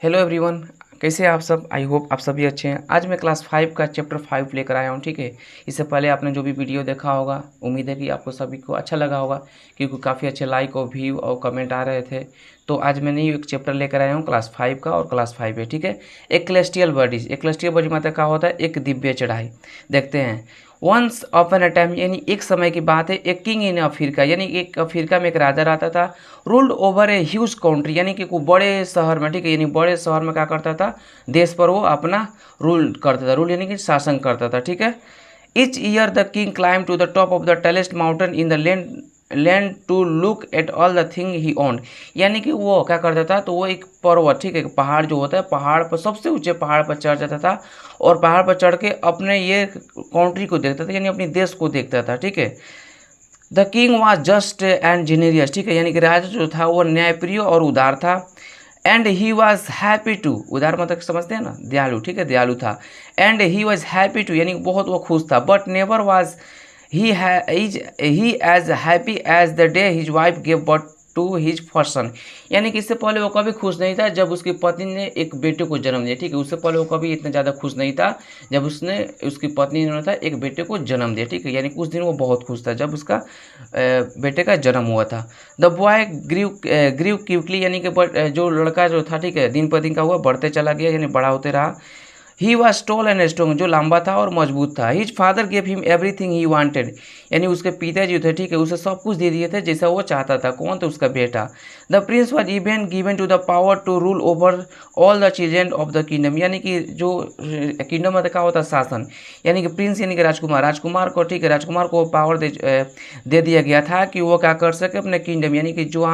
Hello everyone, कैसे हैं आप सब। आई होप आप सभी अच्छे हैं। आज मैं क्लास 5 का चैप्टर 5 लेकर आया हूं। ठीक है, इससे पहले आपने जो भी वीडियो देखा होगा, उम्मीद है कि आपको सभी को अच्छा लगा होगा, क्योंकि काफ़ी अच्छे लाइक और व्यू और कमेंट आ रहे थे। तो आज मैं न्यू एक चैप्टर लेकर आया हूँ क्लास 5 का, और क्लास 5 है। ठीक है, एक क्लेस्टियल बॉडीज। एक क्लेस्टियल बॉडी मतलब क्या होता है, एक दिव्य चढ़ाई। देखते हैं। वंस अपॉन अ टाइम, यानी एक समय की बात है, एक किंग इन अफ्रीका, यानी एक अफ्रीका में एक राजा रहता था। Ruled over a huge country, यानी कि कोई बड़े शहर में। ठीक है, यानी बड़े शहर में क्या करता था, देश पर वो अपना रूल करता था। रूल यानी कि शासन करता था। ठीक है। Each year the king climb to the top of the tallest mountain in the land to look at all the thing he owned, यानी कि वो क्या करता था, तो वो एक पर्वत, ठीक है, पहाड़ जो होता है, पहाड़ पर सबसे ऊंचे पहाड़ पर चढ़ जाता था, और पहाड़ पर चढ़ के अपने ये कंट्री को देखता था, यानी अपने देश को देखता था। ठीक है। The king was just and generous, ठीक है, यानी कि राजा जो था वो न्यायप्रिय और उदार था। And he was happy to, उदार मतलब समझते हैं ना, दयालु। ठीक है, दयालु था। And he was happy too, यानी बहुत वो खुश था। But never was he as happy as the day his wife gave birth to his first son, यानी कि इससे पहले वो कभी खुश नहीं था जब उसकी पत्नी ने एक बेटे को जन्म दिया। ठीक है, उससे पहले वो कभी इतना ज़्यादा खुश नहीं था जब उसकी पत्नी ने था एक बेटे को जन्म दिया। ठीक है, यानी कुछ दिन वो बहुत खुश था जब उसका बेटे का जन्म हुआ था। द बॉय ग्रीव क्यूटली, यानी कि जो लड़का जो था, ठीक है, दिन पर दिन का हुआ बढ़ते चला गया, यानी बड़ा होते रहा। He was tall and strong, जो लंबा था और मजबूत था। His father gave him everything he wanted, यानी उसके पिताजी थे, ठीक है, उसे सब कुछ दे दिए थे जैसा वो चाहता था। कौन था, उसका बेटा। The prince was even given to the power to rule over all the children of the kingdom, यानी कि जो किंगडम में क्या होता है, शासन, यानी कि प्रिंस यानी कि राजकुमार, राजकुमार को, ठीक है, राजकुमार को पावर दे दिया गया था कि वो क्या कर सके अपने किंगडम, यानी कि जो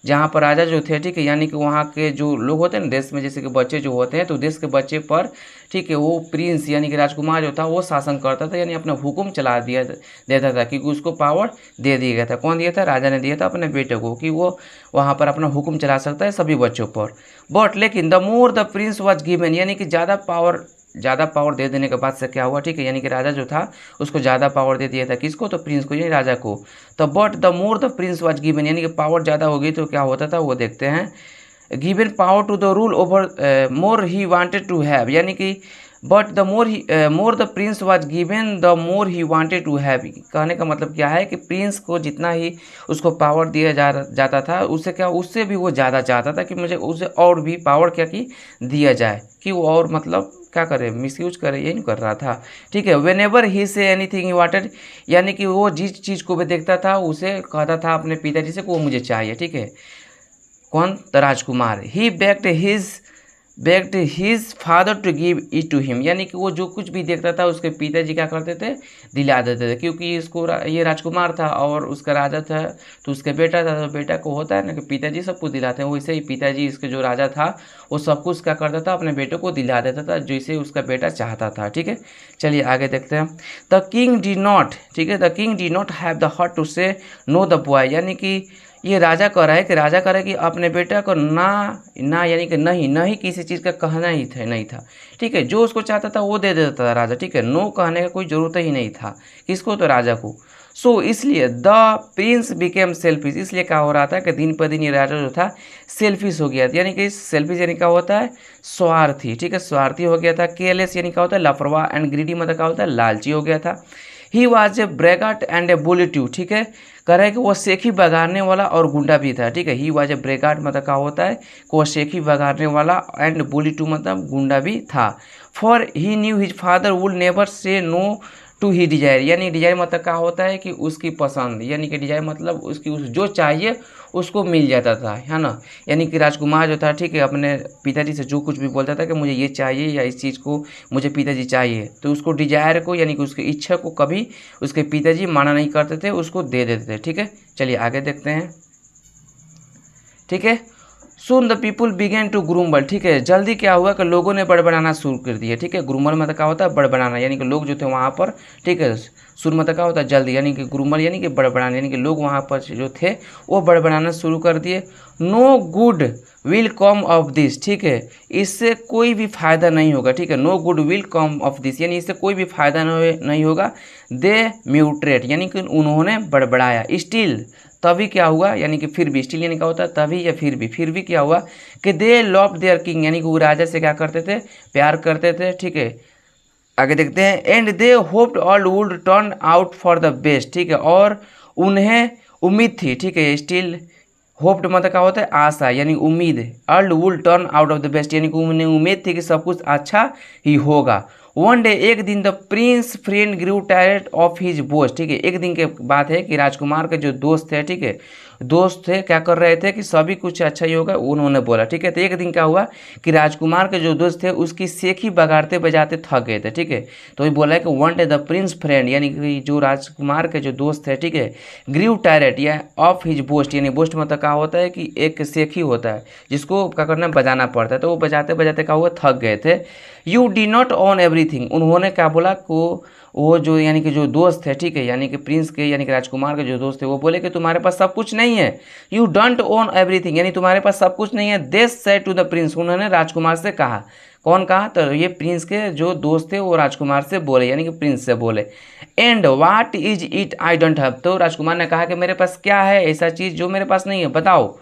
जहाँ पर राजा जो थे, ठीक है, यानी कि वहाँ के जो लोग होते हैं ना देश में, जैसे कि बच्चे जो होते हैं, तो देश के बच्चे पर, ठीक है, वो प्रिंस यानी कि राजकुमार जो था वो शासन करता था, यानी अपना हुक्म चला देता था, क्योंकि उसको पावर दे दिया गया था। कौन दिया था, राजा ने दिया था अपने बेटे को, कि वो वहाँ पर अपना हुक्म चला सकता है सभी बच्चों पर। बट लेकिन the more the prince was given, यानी कि ज़्यादा पावर दे देने के बाद से क्या हुआ, ठीक है, यानी कि राजा जो था उसको ज़्यादा पावर दे दिया था। किसको, तो प्रिंस को, यानी राजा को। तो but the more the prince was given, यानी कि पावर ज़्यादा हो गई तो क्या होता था, वो देखते हैं। Given power to the rule over more he wanted to have, यानी कि but the more the prince was given the more he wanted to have, कहने का मतलब क्या है कि प्रिंस को जितना ही उसको पावर दिया जाता था, उससे क्या, उससे भी वो ज़्यादा चाहता था कि मुझे उसे और भी पावर क्या की दिया जाए, कि वो और मतलब क्या करे, मिसयूज करे, यही कर रहा था। ठीक है। When ever he say anything he wanted, यानी कि वो जिस चीज़ को भी देखता था उसे कहता था अपने पिताजी से कि वो मुझे चाहिए। ठीक है, कौन, द राजकुमार। He begged his father to give it to him, यानी कि वो जो कुछ भी देखता था उसके पिताजी क्या करते थे, दिला देते थे, क्योंकि ये राजकुमार था और उसका राजा था, तो उसके बेटा था, तो बेटा को होता है ना कि पिताजी सब कुछ दिलाते हैं, वैसे ही पिताजी इसके जो राजा था वो सब कुछ क्या करता था, अपने बेटे को दिला देता था जैसे उसका बेटा चाहता था। ठीक है, चलिए आगे देखते हैं। द किंग डी नॉट, ठीक है, the king did not have the heart to say no the boy, यानी कि ये राजा कह रहा है कि राजा कह रहा है कि अपने बेटा को ना यानी कि नहीं किसी चीज़ का कहना ही था, नहीं था। ठीक है, जो उसको चाहता था वो दे देता था राजा। ठीक है, नो कहने का कोई ज़रूरत ही नहीं था, किसको, तो राजा को। सो इसलिए द प्रिंस बिकेम सेल्फिश, इसलिए क्या हो रहा था कि दिन पर दिन ये राजा जो था सेल्फिश हो गया, यानी कि सेल्फिश यानी क्या होता है, स्वार्थी। ठीक है, स्वार्थी हो गया था। केयरलेस यानी क्या होता है, लापरवाह। एंड ग्रीडी मतलब क्या होता है, लालची हो गया था। He was a braggart and a bully too, ठीक है, कह रहा है कि वो सेखी बगाड़ने वाला और गुंडा भी था। ठीक है, ही वॉज ए ब्रेगाट मतलब क्या होता है कि वो सेखी बगाड़ने वाला, एंड बुली टू मतलब गुंडा भी था। For he knew his father would never say no to he desire, यानी डिजायर मतलब क्या होता है कि उसकी पसंद, यानी कि डिजायर मतलब उसकी जो चाहिए उसको मिल जाता था, है ना। यानी कि राजकुमार जो था, ठीक है, अपने पिताजी से जो कुछ भी बोलता था कि मुझे ये चाहिए या इस चीज़ को मुझे पिताजी चाहिए, तो उसको डिजायर को यानी कि उसकी इच्छा को कभी उसके पिताजी माना नहीं करते थे, उसको दे देते थे। ठीक है, चलिए आगे देखते हैं। ठीक है, सुन द पीपुल बिगेन टू ग्रूमबल, ठीक है, जल्दी क्या हुआ कि लोगों ने बड़बड़ाना शुरू कर दिया। ठीक है, ग्रूमर मतलब क्या होता है, बड़बड़ाना, यानी कि लोग जो थे वहाँ पर, ठीक है, सुर मतलब क्या होता है, जल्दी, यानी कि ग्रूमर यानी कि बड़बड़ाना, यानी कि लोग वहाँ पर जो थे वो बड़बड़ाना शुरू कर दिए। No good will come of this, ठीक है, इससे कोई भी फायदा नहीं होगा, ठीक है, no good will come of this, यानी इससे कोई भी फायदा नहीं होगा। दे म्यूट्रेट, यानी कि उन्होंने बड़बड़ाया। स्टिल, तभी क्या हुआ, यानी कि फिर भी, स्टिल यानी क्या होता है, तभी या फिर भी क्या हुआ कि दे लव देयर किंग, यानी कि वो राजा से क्या करते थे, प्यार करते थे, ठीक है। आगे देखते हैं, and they hoped all would turn out for the best, ठीक है, और उन्हें उम्मीद थी, ठीक है, स्टिल होप्ड मतलब क्या होता है, आशा, यानी उम्मीद, all would turn out of the best, यानी कि उन्हें उम्मीद थी कि सब कुछ अच्छा ही होगा। वन डे, एक दिन, the prince friend grew tired of his boast, ठीक है, एक दिन के बात है कि राजकुमार के जो दोस्त थे, ठीक है, दोस्त थे, क्या कर रहे थे कि सभी कुछ अच्छा ही होगा, उन्होंने बोला, ठीक है। तो एक दिन क्या हुआ कि राजकुमार के जो दोस्त थे उसकी सेखी बगाड़ते बजाते थक गए थे, ठीक है। तो ये बोला है कि one day the prince friend, यानी कि जो राजकुमार के जो दोस्त थे, ठीक है, ग्रीव टायरेट या ऑफ हिज बोस्ट, यानी बोस्ट मतलब क्या होता है कि एक सेखी होता है जिसको क्या करना बजाना पड़ता है, तो वो बजाते बजाते क्या हुआ, थक गए थे। U D not own everything, उन्होंने क्या बोला को वो जो यानी कि जो दोस्त है, ठीक है, यानी कि प्रिंस के यानी कि राजकुमार के जो दोस्त थे वो बोले कि तुम्हारे पास सब कुछ नहीं है। यू डोंट ओन एवरीथिंग, यानी तुम्हारे पास सब कुछ नहीं है। They said to the prince, उन्होंने राजकुमार से कहा। कौन कहा, तो ये प्रिंस के जो दोस्त थे वो राजकुमार से बोले, यानी कि प्रिंस से बोले। And what is it I don't have, तो राजकुमार ने कहा कि मेरे पास क्या है ऐसा चीज़ जो मेरे पास नहीं है, बताओ।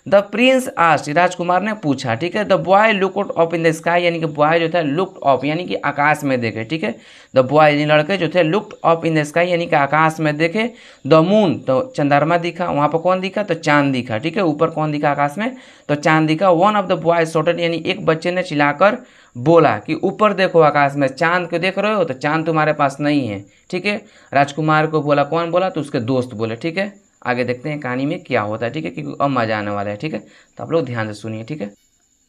द प्रिंस आस्क्ड, राजकुमार ने पूछा, ठीक है। The boy looked up in the sky, यानी कि बॉय जो था लुक्ड अप यानी कि आकाश में देखे, ठीक है। द बॉय यानी लड़के जो थे looked up in the sky यानी कि आकाश में देखे। द मून, तो चंद्रमा दिखा, वहाँ पर कौन दिखा, तो चांद दिखा, ठीक है, ऊपर कौन दिखा आकाश में, तो चांद दिखा। One of the boy shotted, यानी एक बच्चे ने चिल्लाकर बोला कि ऊपर देखो आकाश में, चांद को देख रहे हो, तो चांद तुम्हारे पास नहीं है, ठीक है। राजकुमार को बोला, कौन बोला, तो उसके दोस्त बोले, ठीक है। आगे देखते हैं कहानी में क्या होता है, ठीक है, क्योंकि अब मजा आने वाला है, ठीक है, तो आप लोग ध्यान से सुनिए, ठीक है।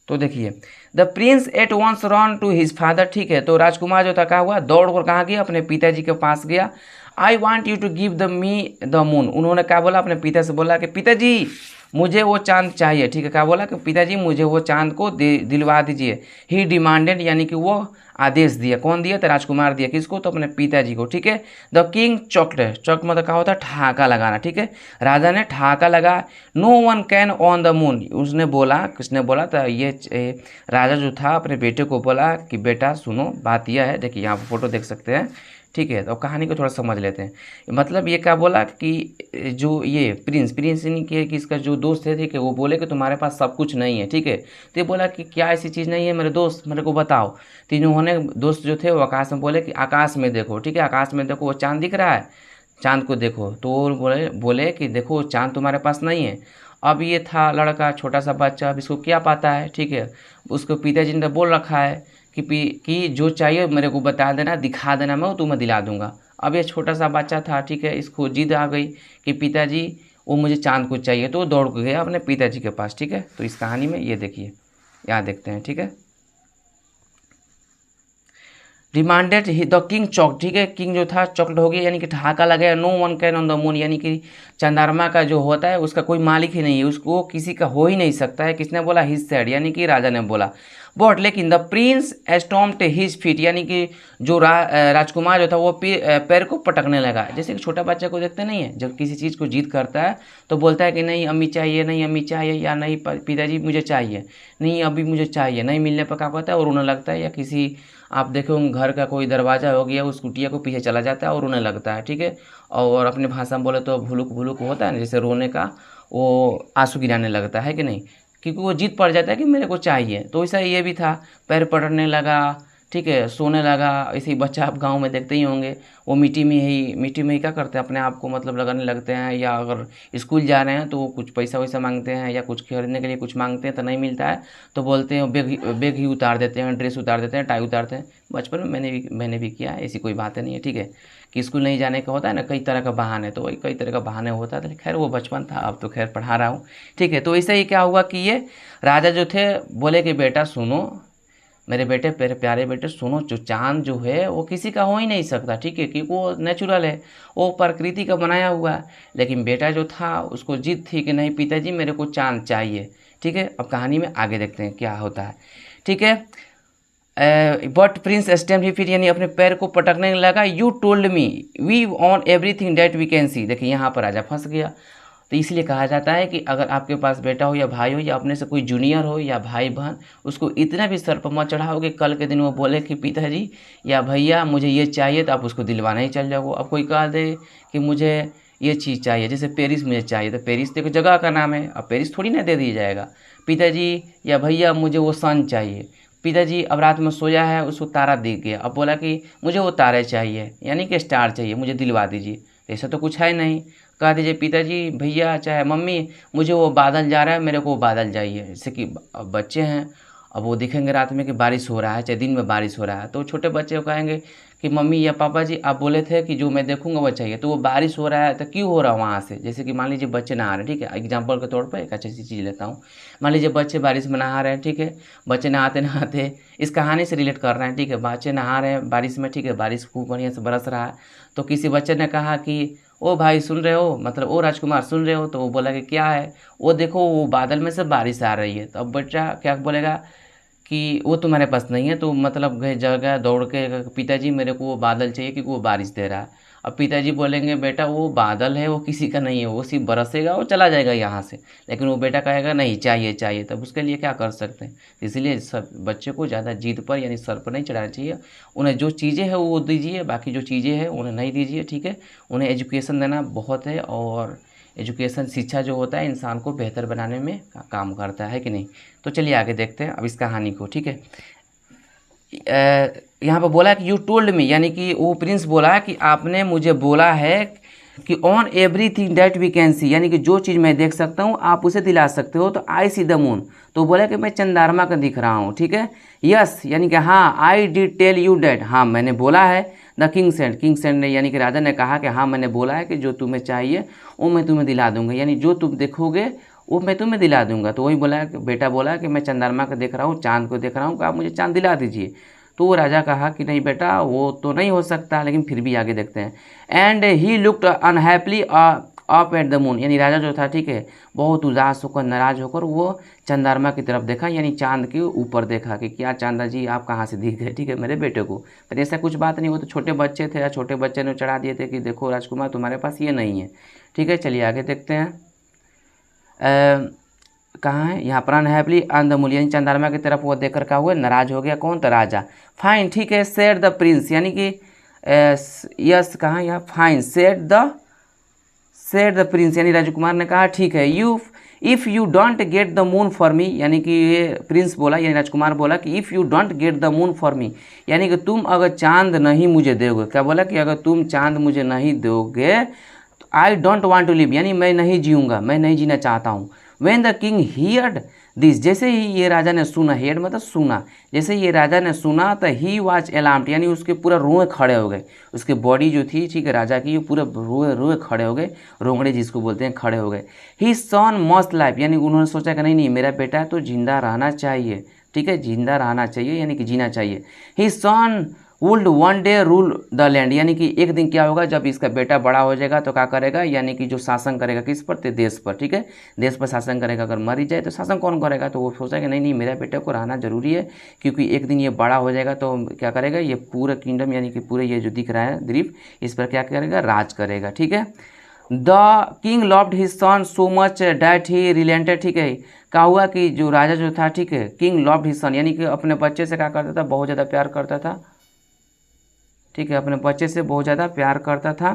तो देखिए, the prince at once ran to his father, ठीक है, तो राजकुमार जो था क्या हुआ, दौड़ कर कहाँ गया, अपने पिताजी के पास गया। I want you to give the me the moon, उन्होंने क्या बोला, अपने पिता से बोला कि पिताजी मुझे वो चांद चाहिए, ठीक है, क्या बोला कि पिताजी मुझे वो चांद को दिलवा दीजिए। ही डिमांडेड, यानी कि वो आदेश दिया, कौन दिया, तो राजकुमार दिया, किसको, तो अपने पिताजी को, ठीक है। द किंग चौकड, चौक मतलब क्या होता है, ठहाका लगाना, ठीक है, राजा ने ठहाका लगा। No one can own the moon, उसने बोला, किसने बोला, तो ये राजा जो था अपने बेटे को बोला कि बेटा सुनो, बात यह है, देखिए यहाँ पर फोटो देख सकते हैं, ठीक है। तो कहानी को थोड़ा समझ लेते हैं। मतलब ये क्या बोला कि जो ये प्रिंस यानी कि इसका जो दोस्त है, ठीक है, वो बोले कि तुम्हारे पास सब कुछ नहीं है, ठीक है। तो ये बोला कि क्या ऐसी चीज़ नहीं है मेरे दोस्त, मेरे को बताओ। तो इन्होंने दोस्त जो थे वो आकाश में बोले कि आकाश में देखो, ठीक है, आकाश में देखो वो चांद दिख रहा है, चांद को देखो। तो वो बोले कि देखो चांद तुम्हारे पास नहीं है। अब ये था लड़का, छोटा सा बच्चा, अब इसको क्या पता है, ठीक है। उसको पिताजी ने बोल रखा है कि जो चाहिए मेरे को बता देना, दिखा देना, मैं तुम्हें दिला दूंगा। अब ये छोटा सा बच्चा था, ठीक है, इसको जिद आ गई कि पिताजी वो मुझे चांद को चाहिए, तो वो दौड़ गया अपने पिताजी के पास, ठीक है। तो इस कहानी में ये देखिए, यहाँ देखते हैं, ठीक है। डिमांडेड द किंग चौक, ठीक है, किंग जो था चौकड हो गया, यानी कि ठहाका लगाया। No one can own the moon, यानी कि चंद्रमा का जो होता है उसका कोई मालिक ही नहीं है, उसको किसी का हो ही नहीं सकता है। किसने बोला, हिज सेड, यानी कि राजा ने बोला। बट लेकिन द प्रिंस स्टॉम्प्ड हिज फीट, यानी कि जो राजकुमार जो था वो पैर को पटकने लगा। जैसे कि छोटा बच्चा को देखते नहीं है, जब किसी चीज़ को जिद करता है तो बोलता है कि नहीं अम्मी चाहिए, नहीं अम्मी चाहिए, या नहीं पिताजी मुझे चाहिए, नहीं अभी मुझे चाहिए, नहीं मिलने पर क्या कहता है और रोने लगता है। या किसी आप देखो घर का कोई दरवाज़ा हो गया, उस कुटिया को पीछे चला जाता है और रोने लगता है, ठीक है। और अपने भाषा में बोले तो भुलुक भुलुक होता है ना, जैसे रोने का, वो आंसू गिराने लगता है कि नहीं, क्योंकि वो जिद पड़ जाता है कि मेरे को चाहिए। तो ऐसा ये भी था, पैर पड़ने लगा, ठीक है, सोने लगा। ऐसे ही बच्चा आप गांव में देखते ही होंगे, वो मिट्टी में ही क्या करते हैं, अपने आप को मतलब लगाने लगते हैं। या अगर स्कूल जा रहे हैं तो वो कुछ पैसा वैसा मांगते हैं या कुछ खरीदने के लिए कुछ मांगते हैं तो नहीं मिलता है, तो बोलते हैं बैग ही उतार देते हैं, ड्रेस उतार देते हैं, टाई उतारते हैं। बचपन में मैंने भी किया है, ऐसी कोई बात नहीं है, ठीक है। कि स्कूल नहीं जाने का होता है ना, कई तरह का बहाने, तो वही कई तरह का बहाने होता था। खैर वो बचपन था, अब तो खैर पढ़ा रहा हूँ, ठीक है। तो ऐसे ही क्या हुआ कि ये राजा जो थे बोले कि बेटा सुनो, मेरे बेटे, मेरे प्यारे बेटे सुनो, जो चांद जो है वो किसी का हो ही नहीं सकता, ठीक है, क्योंकि वो नेचुरल है, वो प्रकृति का बनाया हुआ है। लेकिन बेटा जो था उसको जिद थी कि नहीं पिताजी मेरे को चांद चाहिए, ठीक है। अब कहानी में आगे देखते हैं क्या होता है, ठीक है। बट प्रिंस स्टेम ही, फिर यानी अपने पैर को पटकने लगा। You told me we on everything that we can see, देखिए यहाँ पर राजा फंस गया। तो इसलिए कहा जाता है कि अगर आपके पास बेटा हो या भाई हो या अपने से कोई जूनियर हो या भाई बहन, उसको इतना भी सर पर मत चढ़ाओ कि कल के दिन वो बोले कि पिताजी या भैया मुझे ये चाहिए, तो आप उसको दिलवाना ही चल जाओ। अब कोई कह दे कि मुझे ये चीज़ चाहिए, जैसे पेरिस मुझे चाहिए, तो पेरिस तो एक जगह का नाम है, अब पेरिस थोड़ी ना दे दिया जाएगा। पिताजी या भैया मुझे वो सन चाहिए, पिताजी अब रात में सोया है उसको तारा दिख गया, अब बोला कि मुझे वो तारे चाहिए यानी कि स्टार चाहिए, मुझे दिलवा दीजिए। ऐसा तो कुछ है नहीं। कह दीजिए पिताजी भैया चाहे मम्मी मुझे वो बादल जा रहा है, मेरे को वो बादल चाहिए। जैसे कि अब बच्चे हैं, अब वो देखेंगे रात में कि बारिश हो रहा है चाहे दिन में बारिश हो रहा है, तो छोटे बच्चे को कहेंगे कि मम्मी या पापा जी आप बोले थे कि जो मैं देखूंगा वो चाहिए, तो वो बारिश हो रहा है तो क्यों हो रहा है वहाँ से। जैसे कि मान लीजिए बच्चे नहा रहे हैं, ठीक है, एग्जाम्पल के तौर पर एक अच्छी सी चीज़ लेता हूँ। मान लीजिए बच्चे बारिश में नहा रहे हैं, ठीक है, बच्चे नहाते नहाते इस कहानी से रिलेट कर रहे हैं, ठीक है, बच्चे नहा रहे हैं बारिश में, ठीक है, बारिश खूब बढ़िया से बरस रहा है, तो किसी बच्चे ने कहा कि ओ भाई सुन रहे हो, मतलब ओ राजकुमार सुन रहे हो, तो वो बोला कि क्या है, वो देखो वो बादल में से बारिश आ रही है। तो अब बच्चा क्या बोलेगा कि वो तुम्हारे पास नहीं है, तो मतलब गए जगह दौड़ के पिताजी मेरे को वो बादल चाहिए क्योंकि वो बारिश दे रहा है। अब पिताजी बोलेंगे बेटा वो बादल है, वो किसी का नहीं है, वो सिर्फ बरसेगा वो चला जाएगा यहाँ से, लेकिन वो बेटा कहेगा नहीं चाहिए चाहिए, तब उसके लिए क्या कर सकते हैं। इसलिए सब बच्चे को ज़्यादा जिद पर यानी सर पर नहीं चढ़ाना चाहिए, उन्हें जो चीज़ें हैं वो दीजिए, बाकी जो चीज़ें हैं उन्हें नहीं दीजिए, ठीक है। उन्हें एजुकेशन देना बहुत है, और एजुकेशन शिक्षा जो होता है इंसान को बेहतर बनाने में काम करता है कि नहीं। तो चलिए आगे देखते हैं अब इस कहानी को, ठीक है। यहाँ पर बोला कि यू टोल्ड मी, यानी कि वो प्रिंस बोला कि आपने मुझे बोला है कि on everything that we can see, यानी कि जो चीज़ मैं देख सकता हूँ आप उसे दिला सकते हो। तो आई सी द मून, तो बोला कि मैं चंद्रमा का दिख रहा हूँ, ठीक है। यस यानी कि हाँ, I did tell you that, हाँ मैंने बोला है। The king send, king send ने यानी कि राजा ने कहा कि हाँ मैंने बोला है कि जो तुम्हें चाहिए वो मैं तुम्हें दिला दूंगा, यानी जो तुम देखोगे वो मैं तुम्हें दिला दूंगा। तो वही बोला कि बेटा बोला कि मैं चंद्रमा को देख रहा हूँ, चांद को देख रहा हूँ, कि आप मुझे चांद दिला दीजिए। तो वो राजा कहा कि नहीं बेटा वो तो नहीं हो सकता, लेकिन फिर भी आगे देखते हैं। And he looked unhappily up at the moon, यानी राजा जो था, ठीक है, बहुत उदास होकर नाराज होकर वो चंद्रमा की तरफ देखा, यानी चांद के ऊपर देखा कि क्या चांदा जी आप कहाँ से दिख गए, ठीक है, मेरे बेटे को। पर ऐसा कुछ बात नहीं, वो तो छोटे बच्चे थे, या छोटे बच्चे ने चढ़ा दिए थे कि देखो राजकुमार तुम्हारे पास ये नहीं है, ठीक है। चलिए आगे देखते हैं। कहाँ है यहाँ पर, अनहैप्पीली ऑन द मून, यानी चंद्रमा की तरफ वो देखकर क्या हुआ, नाराज हो गया, कौन, तो राजा। फाइन, ठीक है, सेड द प्रिंस, यानी कि यस कहाँ यहाँ, फाइन सेड द प्रिंस, यानी राजकुमार ने कहा ठीक है, you if you don't get the moon for me, यानी कि ये प्रिंस बोला यानी राजकुमार बोला कि if you don't get the moon for me, यानी कि तुम अगर चांद नहीं मुझे दोगे, क्या बोला कि अगर तुम चांद मुझे नहीं दोगे तो I don't want to live, यानी मैं नहीं जीऊँगा, मैं नहीं जीना चाहता हूँ। When the king heard this, जैसे ही ये राजा ने सुना, हेड मतलब सुना, जैसे ये राजा ने सुना तो ही वॉज अलार्म्ड, यानी उसके पूरा रोए खड़े हो गए, उसके बॉडी जो थी, ठीक है, राजा की, पूरा रोए रोए खड़े हो गए, रोंगड़े जिसको बोलते हैं, खड़े हो गए। ही सन मस्ट लाइफ, यानी उन्होंने सोचा कि नहीं नहीं मेरा बेटा तो जिंदा रहना चाहिए, ठीक है, जिंदा रहना चाहिए यानी कि जीना चाहिए। He son would one day rule the land, यानी कि एक दिन क्या होगा जब इसका बेटा बड़ा हो जाएगा तो क्या करेगा, यानी कि जो शासन करेगा किस पर, तो देश पर, ठीक है, देश पर शासन करेगा। अगर मर ही जाए तो शासन कौन करेगा, तो वो सोचा कि नहीं नहीं मेरा बेटे को रहना जरूरी है, क्योंकि एक दिन ये बड़ा हो जाएगा तो क्या करेगा, ये पूरा किंगडम यानी कि पूरे ये जो दिख रहा है द्वीप, इस पर क्या करेगा, राज करेगा, ठीक है। The king loved his son so much that he relented, ठीक है, क्या हुआ कि जो राजा जो था, ठीक है, किंग लव्ड हिज सन, यानी कि अपने बच्चे से क्या करता था, बहुत ज़्यादा प्यार करता था, ठीक है, अपने बच्चे से बहुत ज़्यादा प्यार करता था।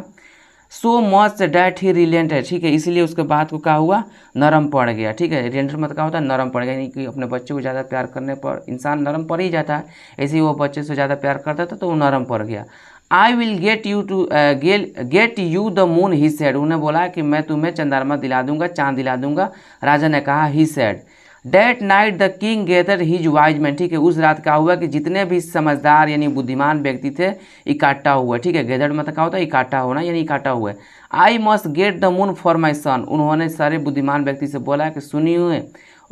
सो मच डैट ही रिलेंटेड, ठीक है, इसलिए उसके बाद को क्या हुआ, नरम पड़ गया, ठीक है, रिलेंटेड मतलब क्या होता है, नरम पड़ गया, यानी कि अपने बच्चे को ज़्यादा प्यार करने पर इंसान नरम पड़ ही जाता है, ऐसे ही वो बच्चे से ज़्यादा प्यार करता था तो वो नरम पड़ गया। I will get you the moon, he said, उन्हें बोला कि मैं तुम्हें चंद्रमा दिला दूंगा, चांद दिला दूंगा। राजा ने कहा, he said. That night the king gather his wise man, ठीक है, उस रात क्या हुआ कि जितने भी समझदार यानी बुद्धिमान व्यक्ति थे इकट्ठा हुआ, ठीक है, गैदर मतलब क्या होता है, इकट्ठा होना यानी इकट्ठा हुआ। I must get the moon for my son, उन्होंने सारे बुद्धिमान व्यक्ति से बोला कि सुनिए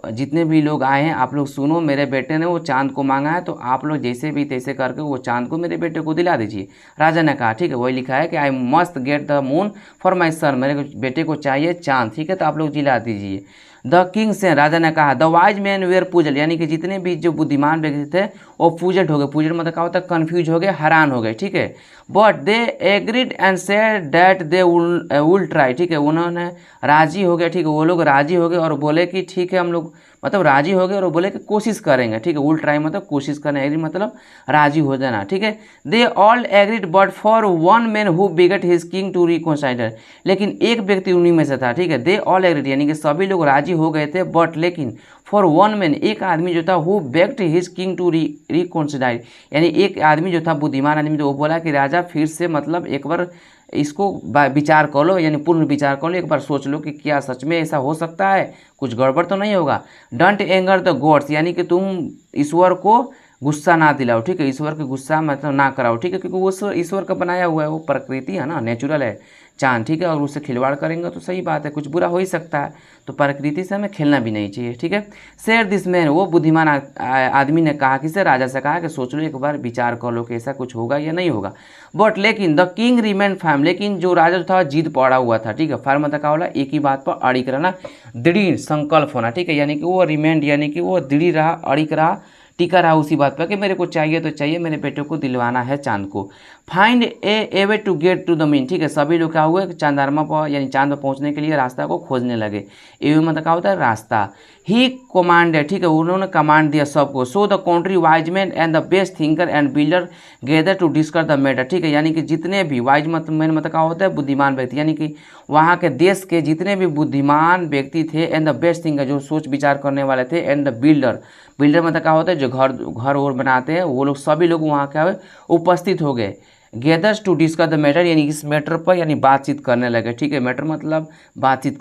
जितने भी लोग आए हैं आप लोग सुनो, मेरे बेटे ने वो चांद को मांगा है, तो आप लोग जैसे भी तैसे करके वो चांद को मेरे बेटे को दिला दीजिए। राजा ने कहा ठीक है, वही लिखा है कि I must get the moon for my son, मेरे बेटे को चाहिए चांद, ठीक है, तो आप लोग दिला दीजिए। द किंग से राजा ने कहा द वाइज मैन वेयर पूजल, यानी कि जितने भी जो बुद्धिमान व्यक्ति थे वो पूजड हो गए। पूजड मतलब क्या होता है, कन्फ्यूज हो गए, हैरान हो गए, ठीक है। But they agreed and said that they will try, ठीक है, उन्होंने राजी हो गए, ठीक है, वो लोग राजी हो गए और बोले कि ठीक है हम लोग मतलब राजी हो गए और बोले कि कोशिश करेंगे, ठीक है। विल ट्राई मतलब कोशिश करना, एग्री मतलब राजी हो जाना, ठीक है। They all agreed but for one man who begged his king to reconsider, लेकिन एक व्यक्ति उन्हीं में से था, ठीक है। दे ऑल एग्रीड यानी कि सभी लोग राजी हो गए थे, बट लेकिन फॉर वन मैन एक आदमी जो था who begged his king to reconsider, यानी एक आदमी जो था बुद्धिमान आदमी, तो वो बोला कि राजा फिर से मतलब एक बार इसको विचार कर लो, यानी पूर्ण विचार कर लो, एक बार सोच लो कि क्या सच में ऐसा हो सकता है, कुछ गड़बड़ तो नहीं होगा। डोंट एंगर द गॉड्स, यानी कि तुम ईश्वर को गुस्सा ना दिलाओ, ठीक है, ईश्वर के गुस्सा मतलब ना कराओ, ठीक है, क्योंकि वो ईश्वर का बनाया हुआ है, वो प्रकृति है ना, नेचुरल है चांद, ठीक है, और उससे खिलवाड़ करेंगे तो सही बात है, कुछ बुरा हो ही सकता है, तो प्रकृति से हमें खेलना भी नहीं चाहिए, ठीक है। शेर दिस मैन, वो बुद्धिमान आदमी ने कहा किसे, राजा से कहा कि सोच लो एक बार विचार कर लो कि ऐसा कुछ होगा या नहीं होगा। बट लेकिन द किंग रिमेन फर्म, लेकिन जो राजा था जिद पड़ा हुआ था, ठीक है। फर्म मतलब क्या होला, एक ही बात पर अड़िक रहना, दृढ़ संकल्प होना, ठीक है, यानी कि वो रिमेंड यानी कि वो दृढ़ रहा, अड़िक रहा, टिका रहा उसी बात पर कि मेरे को चाहिए तो चाहिए, मेरे बेटे को दिलवाना है चांद को। Find a way to get to the moon, ठीक है, सभी लोग क्या हुए चांदारमा पर यानी चांद पर पहुंचने के लिए रास्ता को खोजने लगे। ए मतलब क्या होता है, रास्ता। ही कमांडेड, ठीक है, उन्होंने कमांड दिया सबको। So the country wise man and the best thinker and builder gather to discuss the matter, ठीक है, यानी कि जितने भी वाइज मैन मतलब क्या होता है, बुद्धिमान व्यक्ति, यानी कि वहाँ के देश के जितने भी बुद्धिमान व्यक्ति थे, एंड द बेस्ट थिंकर जो सोच विचार करने वाले थे, एंड द बिल्डर, बिल्डर मतलब क्या होता है जो घर और बनाते हैं, वो लोग सभी लोग वहाँ क्या हुए उपस्थित हो गए। Gathers to discuss the matter, यानी इस मैटर पर यानी बातचीत करने लगे, ठीक है, मैटर मतलब बातचीत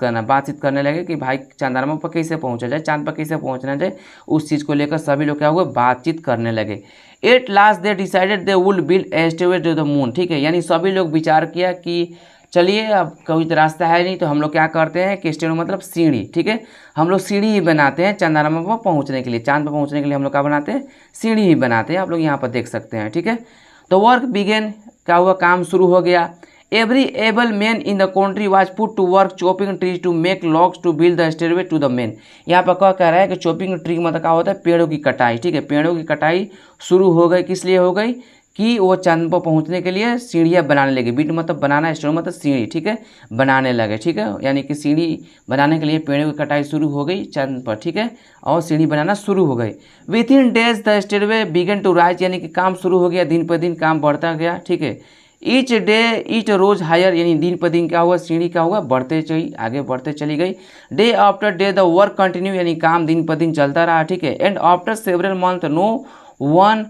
करने लगे कि भाई चंद्रमा पर कैसे पहुंचा जाए, चांद पर कैसे पहुंचना जाए, उस चीज़ को लेकर सभी लोग क्या हुए बातचीत करने लगे। At last they decided they would build a stairway to the moon, ठीक है, यानी सभी लोग विचार किया कि चलिए अब कोई तो रास्ता है नहीं तो हम लोग क्या करते हैं कि स्टेटवे मतलब सीढ़ी, ठीक है, हम लोग सीढ़ी ही बनाते हैं चंद्रमा पर पहुंचने के लिए, चांद पर पहुंचने के लिए हम लोग क्या बनाते हैं, सीढ़ी ही बनाते हैं, आप लोग यहाँ पर देख सकते हैं, ठीक है। तो वर्क बिगेन, क्या हुआ, काम शुरू हो गया। Every able man in the country was put to work chopping trees to make logs to build the stairway to the man. यहाँ पर क्या कह रहा है कि चॉपिंग ट्री मतलब क्या होता है, पेड़ों की कटाई, ठीक है, पेड़ों की कटाई शुरू हो गई, किस लिए हो गई कि वो चांद पर पहुंचने के लिए सीढ़ियाँ बनाने लगे। बीट मतलब बनाना, स्टोन मतलब सीढ़ी, ठीक है, बनाने लगे, ठीक है, यानी कि सीढ़ी बनाने के लिए पेड़ों की कटाई शुरू हो गई चांद पर, ठीक है, और सीढ़ी बनाना शुरू हो गई। Within days the stairway began to rise, यानी कि काम शुरू हो गया, दिन पर दिन काम बढ़ता गया, ठीक है। ईच डे ईच रोज हायर, यानी दिन पर दिन क्या हुआ, सीढ़ी क्या हुआ बढ़ते चली, आगे बढ़ते चली गई। Day after day the work continue, यानी काम दिन पर दिन चलता रहा, ठीक है। And after several month no one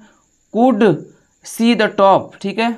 could see the top, ठीक है,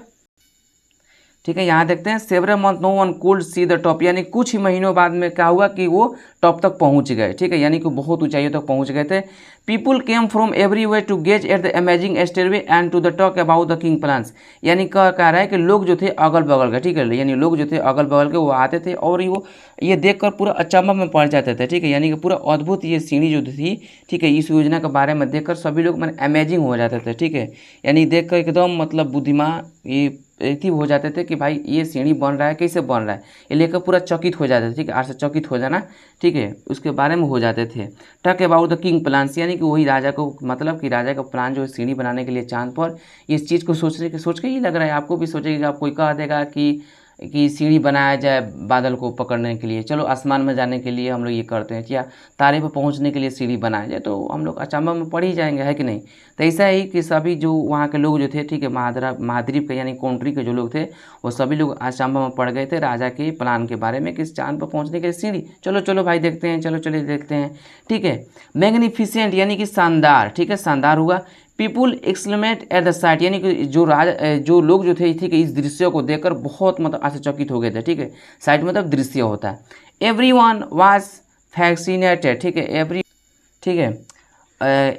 ठीक है, यहाँ देखते हैं several month no one could see the top, यानी कुछ ही महीनों बाद में क्या हुआ कि वो टॉप तक पहुँच गए, ठीक है, यानी कि बहुत ऊंचाइयों तक पहुँच गए थे। People came from everywhere to gaze at the amazing stairway and to the talk about the king plans, यानी कह रहा है कि लोग जो थे अगल बगल के, ठीक है, यानी लोग जो थे अगल बगल के वो आते थे और वो ये देखकर पूरा अचंभा में पड़ जाते थे, ठीक है, यानी कि पूरा अद्भुत ये सीढ़ी जो थी, ठीक है, इस योजना के बारे में देखकर सभी लोग मैंने अमेजिंग हो जाते थे, ठीक है, यानी देखकर एकदम मतलब बुद्धिमान ये थी हो जाते थे कि भाई ये सीढ़ी बन रहा है, कैसे बन रहा है, ये लेकर पूरा चकित हो जाते थे, ठीक है, आश्चर्यचकित हो जाना, ठीक है, उसके बारे में हो जाते थे। Talk about the king plans, यानी कि वही राजा को मतलब कि राजा का प्लान जो है सीढ़ी बनाने के लिए चांद पर, इस चीज़ को सोच के ही लग रहा है, आपको भी सोचेगा, आप कोई कह देगा कि सीढ़ी बनाया जाए बादल को पकड़ने के लिए, चलो आसमान में जाने के लिए हम लोग ये करते हैं, या तारे पर पहुंचने के लिए सीढ़ी बनाया जाए, तो हम लोग अचंभा में पड़ ही जाएंगे, है कि नहीं। तो ऐसा ही कि सभी जो वहाँ के लोग जो थे, ठीक है, महाद्वीप के यानी कंट्री के जो लोग थे वो सभी लोग अचंभा में पड़ गए थे राजा के प्लान के बारे में कि चांद पर पहुँचने के लिए सीढ़ी, चलो भाई देखते हैं, चलो चलिए देखते हैं, ठीक है। मैग्निफिसेंट यानी कि शानदार, ठीक है, शानदार हुआ। पीपुल एक्सक्लेमेट एट द साइट, यानी कि जो लोग जो थे, ठीक है, इस दृश्य को देखकर बहुत मतलब आश्चर्यचकित हो गए थे, ठीक है, साइट मतलब दृश्य होता है। एवरीवन वाज फैसिनेटेड, ठीक है,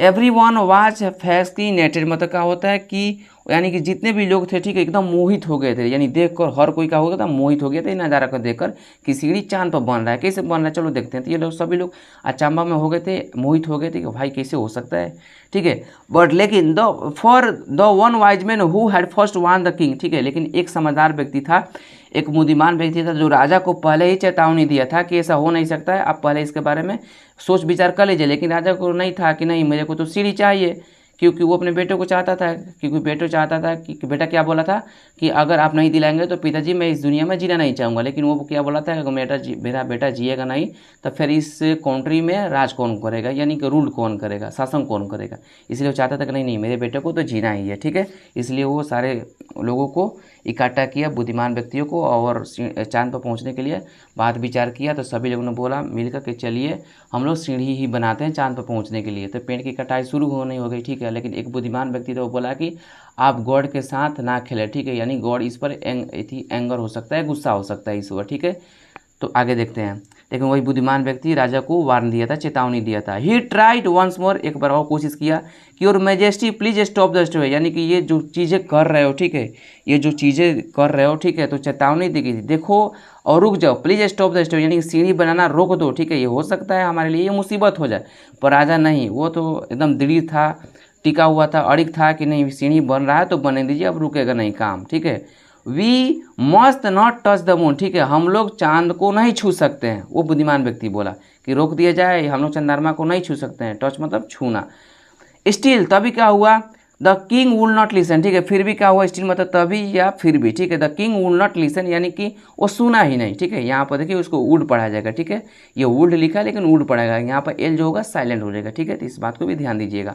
एवरीवन वाज फैसिनेटेड मतलब क्या होता है कि यानी कि जितने भी लोग थे ठीक है एकदम मोहित हो गए थे, यानी देखकर हर कोई का हो गया था, मोहित हो गया था ये नज़ारा को देखकर कि सीढ़ी चांद पर बन रहा है। कैसे बन रहा है चलो देखते हैं। तो ये लोग सभी लोग अचंभा में हो गए थे, मोहित हो गए थे कि भाई कैसे हो सकता है, ठीक है। बट लेकिन for the one wise man who had first warn the king, ठीक है, लेकिन एक समझदार व्यक्ति था, एक बुद्धिमान व्यक्ति था जो राजा को पहले ही चेतावनी दिया था कि ऐसा हो नहीं सकता है, आप पहले इसके बारे में सोच विचार कर लीजिए। लेकिन राजा को नहीं था कि नहीं मेरे को तो सीढ़ी चाहिए, क्योंकि वो अपने बेटे को चाहता था, क्योंकि बेटो चाहता था कि बेटा क्या बोला था कि अगर आप नहीं दिलाएंगे तो पिताजी मैं इस दुनिया में जीना नहीं चाहूँगा। लेकिन वो क्या बोला था कि मेरा बेटा जिएगा नहीं तो फिर इस कंट्री में राज कौन करेगा, यानी कि रूल कौन करेगा, शासन कौन करेगा। इसलिए वो चाहता था कि नहीं नहीं मेरे बेटे को तो जीना ही है, ठीक है। इसलिए वो सारे लोगों को इकट्ठा किया, बुद्धिमान व्यक्तियों को, और चांद पर पहुंचने के लिए बात विचार किया। तो सभी लोगों ने बोला मिलकर के चलिए हम लोग सीढ़ी ही बनाते हैं चांद पर पहुंचने के लिए। तो पेड़ की कटाई शुरू होने हो गई, ठीक है। लेकिन एक बुद्धिमान व्यक्ति तो बोला कि आप गॉड के साथ ना खेलें, ठीक है, यानी गॉड इस पर एंगर हो सकता है, गुस्सा हो सकता है इस पर, ठीक है। तो आगे देखते हैं। लेकिन वही बुद्धिमान व्यक्ति राजा को वार्न दिया था, चेतावनी दिया था। ही ट्राइड वंस मोर, एक बार और कोशिश किया कि your majesty please stop the story, यानी कि ये जो चीज़ें कर रहे हो, ठीक है, ये जो चीज़ें कर रहे हो, ठीक है, तो चेतावनी दी गई थी, देखो और रुक जाओ, प्लीज स्टॉप द स्टोरी, यानी कि सीढ़ी बनाना रोक दो, ठीक है, ये हो सकता है हमारे लिए ये मुसीबत हो जाए। पर राजा नहीं, वो तो एकदम दृढ़ था, टिका हुआ था, अड़िग था कि नहीं सीढ़ी बन रहा है तो बने दीजिए, अब रुकेगा नहीं काम, ठीक है। We must not touch the moon, ठीक है, हम लोग चांद को नहीं छू सकते हैं। वो बुद्धिमान व्यक्ति बोला कि रोक दिया जाए, हम लोग चंद्रमा को नहीं छू सकते हैं, टच मतलब छूना। स्टिल तभी क्या हुआ, the king would not listen, ठीक है, फिर भी क्या हुआ, स्टिल मतलब तभी या फिर भी, ठीक है, the king would not listen, यानी कि वो सुना ही नहीं, ठीक है। यहाँ पर देखिए उसको वुड पढ़ा जाएगा, ठीक है, ये वुड लिखा है लेकिन वुड पढ़ेगा, यहाँ पर एल जो होगा साइलेंट हो जाएगा, ठीक है। तो इस बात को भी ध्यान दीजिएगा।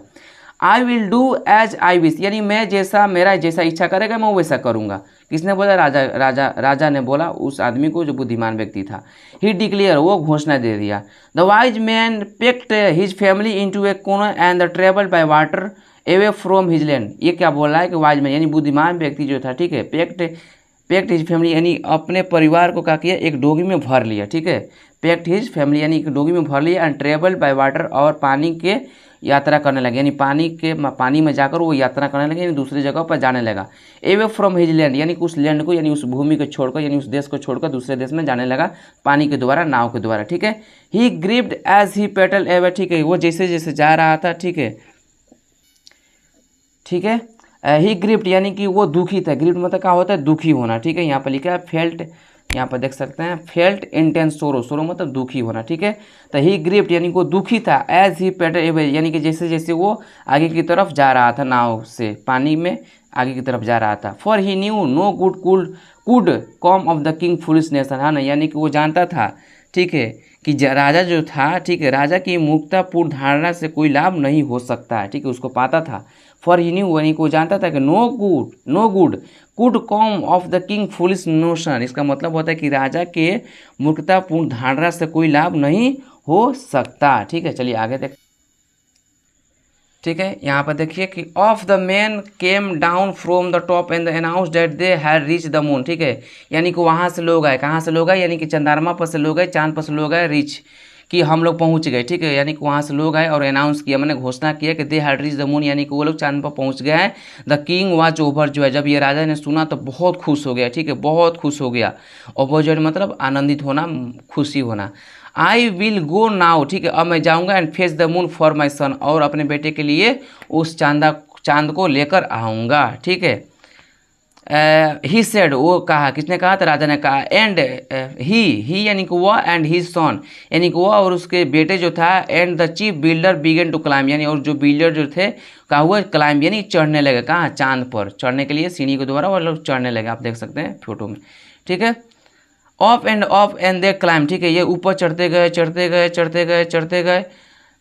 I will do as I wish, यानी मैं जैसा मेरा जैसा इच्छा करेगा मैं वैसा करूँगा। किसने बोला, राजा ने बोला उस आदमी को जो बुद्धिमान व्यक्ति था। ही डिक्लेयर, वो घोषणा दे दिया। The wise man packed his family into A corner and the travel by water away from his land. ये क्या बोल रहा है कि वाइज मैन यानी बुद्धिमान व्यक्ति जो था, ठीक है, पेक्ड हिज फैमिली यानी अपने परिवार को क्या किया, एक डोगी में भर लिया, ठीक है, पेक्ड हिज फैमिली यानी एक डोगी में भर लिया, एंड ट्रेवल बाय वाटर, और पानी के यात्रा करने लगे, यानी पानी में जाकर वो यात्रा करने लगे, यानी दूसरी जगह पर जाने लगा। एवे फ्रॉम हिज लैंड, यानी उस लैंड को, यानी उस भूमि को छोड़कर, यानी उस देश को छोड़कर दूसरे देश में जाने लगा पानी के द्वारा, नाव के द्वारा, ठीक है। ही ग्रिप्ड एज ही पेडल एवे, ठीक है, वो जैसे जैसे जा रहा था, ठीक है, ठीक है। ही ग्रिप्ड यानी कि वो दुखी था, ग्रिप्ड मतलब क्या होता है, दुखी होना, ठीक है। यहाँ पर लिखा है फेल्ट, यहाँ पर देख सकते हैं फेल्ट इंटेंस सोरो, सोरो मतलब दुखी होना, ठीक है। तो ही ग्रिप्ड यानी वो दुखी था, एज ही पेडल यानी कि जैसे जैसे वो आगे की तरफ जा रहा था, नाव से पानी में आगे की तरफ जा रहा था। For he knew no good could come of the king foolish notion, है ना, यानी कि वो जानता था, ठीक है, कि राजा जो था, ठीक है, राजा की मूर्खतापूर्ण धारणा से कोई लाभ नहीं हो सकता है, ठीक है, उसको पता था। फॉर ही न्यू यानी कि वो जानता था कि no good could come of the king foolish notion, इसका मतलब होता है कि राजा के मूर्खतापूर्ण धारणा से कोई लाभ नहीं हो सकता, ठीक है। चलिए आगे देख, ठीक है, यहाँ पर देखिए कि of the man came down from the top and announce that they had reach the moon, ठीक है, यानी कि वहाँ से लोग आए, कहाँ से लोग आए, यानी कि चंद्रमा पर से लोग आए, चांद पर से लोग आए, रीच कि हम लोग पहुँच गए, ठीक है, यानी कि वहाँ से लोग आए और अनाउंस किया, मैंने घोषणा किया कि they had reach the moon, यानी कि वो लोग चांद पर पहुँच गए हैं। द किंग वाज ओवर जो है, जब ये राजा ने सुना तो बहुत खुश हो गया, ठीक है, बहुत खुश हो गया। ओवर जो मतलब आनंदित होना, खुशी होना। आई विल गो नाउ, ठीक है, अब मैं जाऊँगा and face the moon for my son, और अपने बेटे के लिए उस चांद को लेकर आऊँगा, ठीक है। ही सेड, वो कहा, किसने कहा था, राजा ने कहा। एंड ही यानी कि वो, एंड हिज सन यानी कि वो और उसके बेटे जो था, and the chief builder began to climb, यानी और जो बिल्डर जो थे कहा हुआ क्लाइम यानी चढ़ने लगे, कहाँ, चांद पर चढ़ने के लिए सीढ़ी के द्वारा वो लोग चढ़ने लगे, आप देख सकते हैं फोटो में, ठीक है। ऑफ एंड दे क्लाइम, ठीक है, ये ऊपर चढ़ते गए चढ़ते गए चढ़ते गए चढ़ते गए,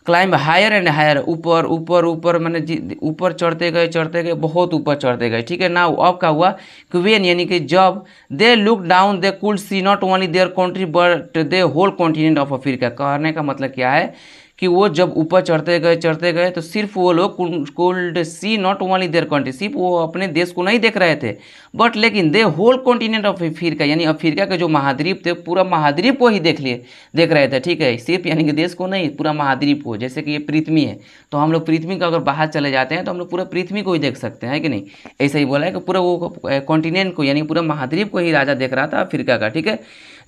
क्लाइंब हायर एंड हायर, ऊपर ऊपर ऊपर मैंने ऊपर चढ़ते गए बहुत ऊपर चढ़ते गए, ठीक है ना। अब क्या हुआ, क्वेन यानी कि जब they look down they could see not only their country but the whole continent of Africa, कहने का मतलब क्या है कि वो जब ऊपर चढ़ते गए तो सिर्फ वो लोग could see not only their country, सिर्फ वो अपने देश को नहीं देख रहे थे, बट लेकिन दे होल कॉन्टिनेंट ऑफ अफ्रीका, यानी अफ्रीका के जो महाद्वीप थे पूरा महाद्वीप को ही देख रहे थे, ठीक है, सिर्फ यानी कि देश को नहीं, पूरा महाद्वीप को। जैसे कि ये पृथ्वी है तो हम लोग पृथ्वी का अगर बाहर चले जाते हैं तो हम लोग पूरा पृथ्वी को ही देख सकते हैं कि नहीं, ऐसा ही बोला है कि पूरा वो कॉन्टिनेंट को यानी पूरा महाद्वीप को ही राजा देख रहा था अफ्रीका का, ठीक है।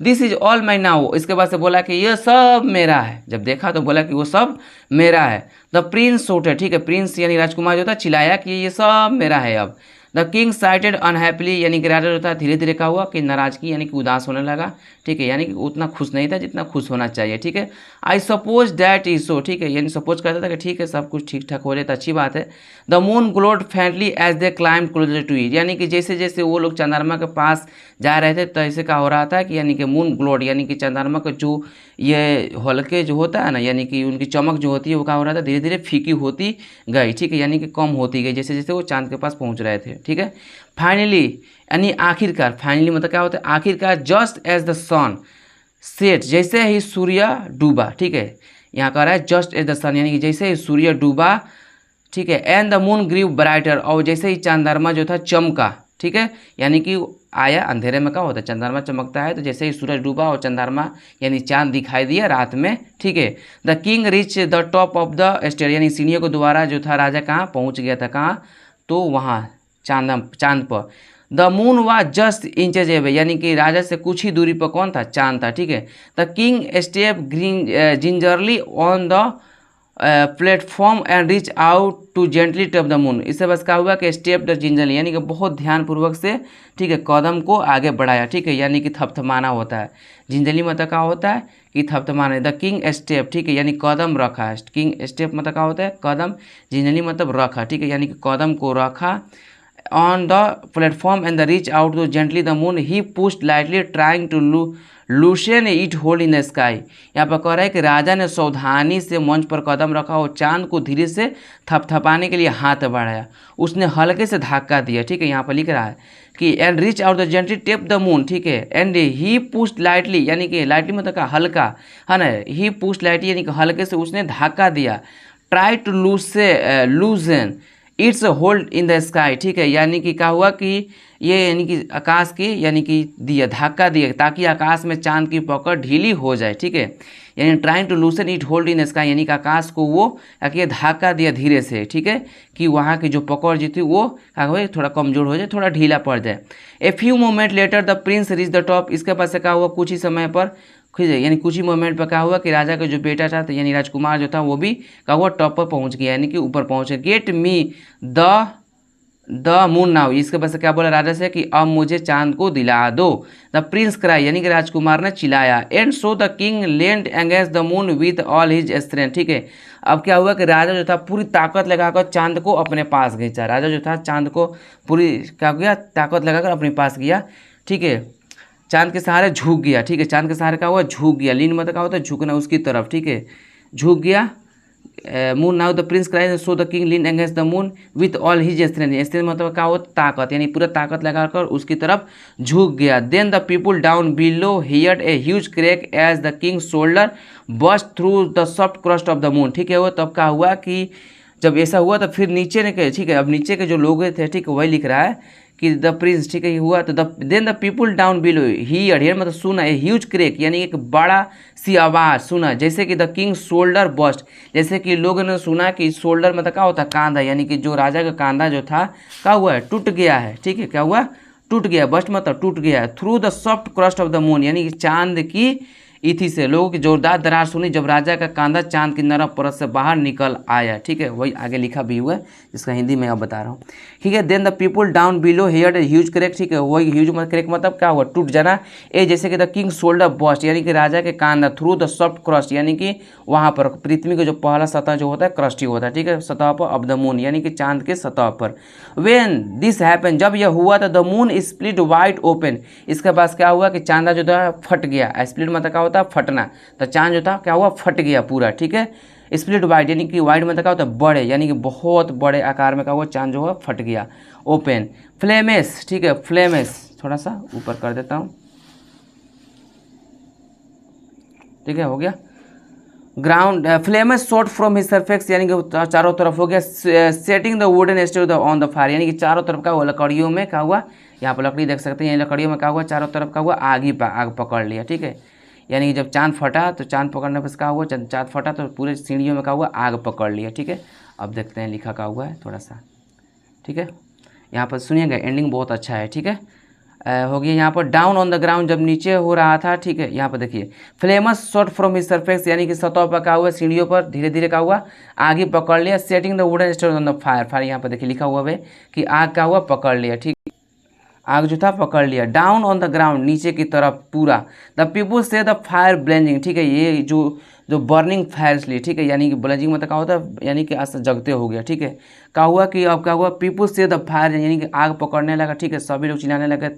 This is all my now, इसके बाद से बोला कि ये सब मेरा है, जब देखा तो बोला कि वो सब मेरा है। द प्रिंस शouted, ठीक है, प्रिंस यानी राजकुमार जो था चिल्लाया कि ये सब मेरा है अब। द किंग साइटेड अनहैप्पीली, यानी कि राजा जो था धीरे धीरे क्या हुआ कि नाराजगी यानी कि उदास होने लगा, ठीक है, यानी कि उतना खुश नहीं था जितना खुश होना चाहिए, ठीक है। I suppose that is so, ठीक है, यानी सपोज करता था कि ठीक है सब कुछ ठीक ठाक हो जाए तो अच्छी बात है। The moon glowed faintly as they climb closer to it, यानी कि जैसे जैसे वो लोग चंद्रमा के पास जा रहे थे तो ऐसे क्या हो रहा था कि यानी कि मून ग्लोड यानी कि चंद्रमा का जो ये हल्के जो होता है ना, यानी कि उनकी चमक जो होती है वो क्या हो रहा था, धीरे धीरे फीकी होती गई, ठीक है, यानी कि कम होती गई जैसे जैसे वो चांद के पास पहुंच रहे थे, ठीक है। फाइनली यानी आखिरकार, फाइनली मतलब क्या होता है आखिरकार, just as the sun set, जैसे ही सूर्य डूबा, ठीक है, यहाँ कह रहा है जस्ट एज द सन यानी कि जैसे ही सूर्य डूबा, ठीक है, and the moon grew brighter, और जैसे ही चंद्रमा जो था चमका, ठीक है, यानी कि आया अंधेरे में क्या होता है चंद्रमा चमकता है, तो जैसे ही सूरज डूबा और चंद्रमा यानी चांद दिखाई दिया रात में, ठीक है। The king reach the top of the stair, यानी सीढ़ियों के द्वारा जो था राजा कहाँ पहुँच गया था, कहाँ, तो वहाँ चांद पर। The moon was just inches away, यानी कि राजा से कुछ ही दूरी पर कौन था, चांद था, ठीक है। The king step gingerly on the platform and reach out to gently touch the moon, इससे बस क्या हुआ कि स्टेप द जिंजरली यानी कि बहुत ध्यानपूर्वक से, ठीक है, कदम को आगे बढ़ाया, ठीक है, यानी कि थपथमाना होता है, जिंजरली मतलब क्या होता है कि थपथमाना। द किंग स्टेप, ठीक है, यानी कदम रखा है, किंग स्टेप मतलब क्या होता है कदम, जिंजरली मतलब रखा, ठीक है, यानी कि कदम को रखा on the platform and the reach out to gently the moon, he pushed lightly trying to loosen it hold in the sky, यहाँ पर कह रहा है कि राजा ने सावधानी से मंच पर कदम रखा और चांद को धीरे से थपथपाने के लिए हाथ बढ़ाया, उसने हल्के से धक्का दिया, ठीक है, यहाँ पर लिख रहा है कि and reach out the gently tape the moon, ठीक है, एंड ही पुश्ड लाइटली, यानी कि लाइटली मतलब का हल्का है ना, ही पुश्ड लाइटली यानी कि हल्के से उसने धक्का दिया, try to loosen its hold in the sky, ठीक है, यानी कि क्या हुआ कि ये यानी कि आकाश की यानी कि दिया धक्का दिया ताकि आकाश में चांद की पकड़ ढीली हो जाए, ठीक है, यानी trying to loosen it hold in sky, यानी कि आकाश को वो ताकि धक्का दिया धीरे से, ठीक है, कि वहाँ की जो पकड़ जो थी वो क्या हुआ थोड़ा कमजोर हो जाए, थोड़ा ढीला पड़ जाए। A few moment later the prince reach the top, इसके पास से क्या हुआ कुछ ही समय पर, यानी कुछ ही मोमेंट पर क्या हुआ कि राजा का जो बेटा था यानी राजकुमार जो था वो भी क्या हुआ टॉप पर पहुंच गया, यानी कि ऊपर पहुंच गया। Get me the moon now, इसके बाद से क्या बोला राजा से कि अब मुझे चांद को दिला दो। द प्रिंस क्राई, यानी कि राजकुमार ने चिल्लाया। And so the king leaned against the moon with all his strength, ठीक है, अब क्या हुआ कि राजा जो था पूरी ताकत लगाकर चांद को अपने पास खींचा, राजा जो था चांद को पूरी क्या किया ताकत लगाकर अपने पास किया, ठीक है, चांद के सहारे झुक गया, ठीक है, चांद के सहारे क्या हुआ झुक गया, लीन मतलब क्या होता है झुकना उसकी तरफ, ठीक है, झुक गया। Moon now the Prince cries so the king lean against the moon with all his strength, strength मतलब क्या होता ताकत, यानी पूरा ताकत लगाकर उसकी तरफ झुक गया। Then the people down below heard a huge crack as the king shoulder burst through the soft crust of the moon, ठीक है, वो तब क्या हुआ कि जब ऐसा हुआ तो फिर नीचे ने, ठीक है, अब नीचे के जो लोग थे, ठीक है, वही लिख रहा है कि द प्रिंस, ठीक है, हुआ तो then the people down below hear मतलब सुना ए ह्यूज क्रेक, यानी एक बड़ा सी आवाज़ सुना, जैसे कि द किंग शोल्डर बस्ट, जैसे कि लोगों ने सुना कि शोल्डर मतलब क्या होता है कांधा, यानी कि जो राजा का कांधा जो था क्या हुआ है टूट गया है, ठीक है, क्या हुआ टूट गया, बस्ट मतलब टूट गया है। Through the soft crust of the moon, यानी कि चांद की इथी से लोगों की जोरदार दरार सुनी जब राजा का कांधा चांद की नरम परत से बाहर निकल आया, ठीक है, वही आगे लिखा भी हुआ है जिसका हिंदी में अब बता रहा हूँ, ठीक है। Then the people down below heard huge crack, ठीक है, वही ह्यूज क्रैक मतलब क्या हुआ टूट जाना, ए जैसे कि द किंग शोल्डर बस्ट, यानी कि राजा के कांधा थ्रू द सॉफ्ट क्रस्ट, यानी कि वहाँ पर पृथ्वी का जो पहला सतह जो होता है क्रस्ट ही होता है, ठीक है, सतह पर ऑफ द मून, यानी कि चांद के सतह पर। व्हेन दिस हैपन, जब यह हुआ तो the moon split wide open, इसके पास क्या हुआ कि चांदा जो था फट गया, स्प्लिट मतलब क्या होता है फटना, तो चांद जो था क्या हुआ फट गया पूरा, ठीक है, स्प्लिट वाइड, यानी कि वाइड मतलब क्या होता है बड़े, यानी कि बहुत बड़े आकार में क्या हुआ चांद जो है फट गया, ओपन। फ्लेमेस, ठीक है, फ्लेमेस थोड़ा सा ऊपर कर देता हूँ, ठीक है, हो गया। Ground flames shot from his surface, यानी कि चारों तरफ हो गया। Setting the wooden stove on the fire, यानी कि चारों तरफ का हुआ लकड़ियों में क्या हुआ, यहाँ पर लकड़ी देख सकते हैं, ये लकड़ियों में क्या हुआ, चारों तरफ का हुआ आग ही आग पकड़ लिया, ठीक है। यानी कि जब चांद फटा तो चांद पकड़ने पर क्या हुआ, चांद फटा तो पूरे सीढ़ियों में क्या हुआ, आग पकड़ लिया, ठीक है। अब देखते हैं लिखा क्या हुआ है थोड़ा सा, ठीक है। यहाँ पर सुनिएगा, एंडिंग बहुत अच्छा है, ठीक है। हो गया यहाँ पर डाउन ऑन द ग्राउंड, जब नीचे हो रहा था, ठीक है। यहाँ पर देखिए फ्लेमस शॉट फ्रॉम हिज सरफेस, यानी कि सतह पर क्या हुआ, सीढ़ियों पर धीरे धीरे क्या हुआ, आग ही पकड़ लिया। Setting the wooden stove on the fire, fire यहाँ पर देखिए लिखा हुआ है कि आग क्या हुआ, पकड़ लिया, ठीक, आग जो था पकड़ लिया। डाउन ऑन द ग्राउंड, नीचे की तरफ पूरा। द पीपुल से द फायर ब्लेंजिंग, ठीक है, ये जो जो बर्निंग फायर्सली, ठीक है, यानी कि ब्लेंजिंग मतलब क्या होता है, यानी कि आज जगते हो गया, ठीक है। क्या हुआ कि अब क्या हुआ, पीपुल से द फायर, यानी कि आग पकड़ने लगा, ठीक है। सभी लोग चिल्लाने लगे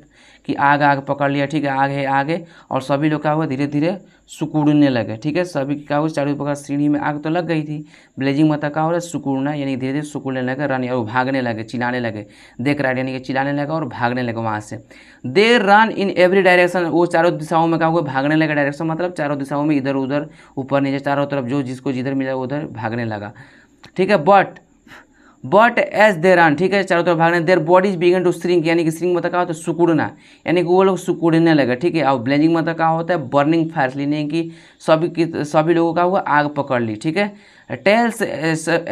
कि आग आग पकड़ लिया, ठीक है, आग है आग है। और सभी लोग क्या हुआ, धीरे धीरे सुकुड़ने लगे, ठीक है। सभी क्या हुआ, चारों प्रकार सीढ़ी में आग तो लग गई थी, ब्लेजिंग मतलब क्या हो रहा है, सुकुड़ना, यानी धीरे धीरे सुकुड़ने लगे, रन और भागने लगे, चिल्लाने लगे, देख रहा है, यानी कि चिल्लाने लगा और भागने लगे वहाँ से। They run in every direction, वो चारों दिशाओं में क्या हुआ, भागने लगा। डायरेक्शन मतलब चारों दिशाओं में, इधर उधर ऊपर नीचे चारों तरफ, जो जिसको जिधर मिला उधर भागने लगा, ठीक है। बट एज दे रन, ठीक है, चारों तरफ भागने, their bodies began to shrink, यानी कि श्रिंक मतलब क्या होता है, सुकुड़ना, यानी कि वो लोग सुकुड़ने लगे, ठीक है। और ब्लेंजिंग मतलब क्या होता है, बर्निंग फायर, यानी कि सभी लोगों का हुआ आग पकड़ ली, ठीक है। Tails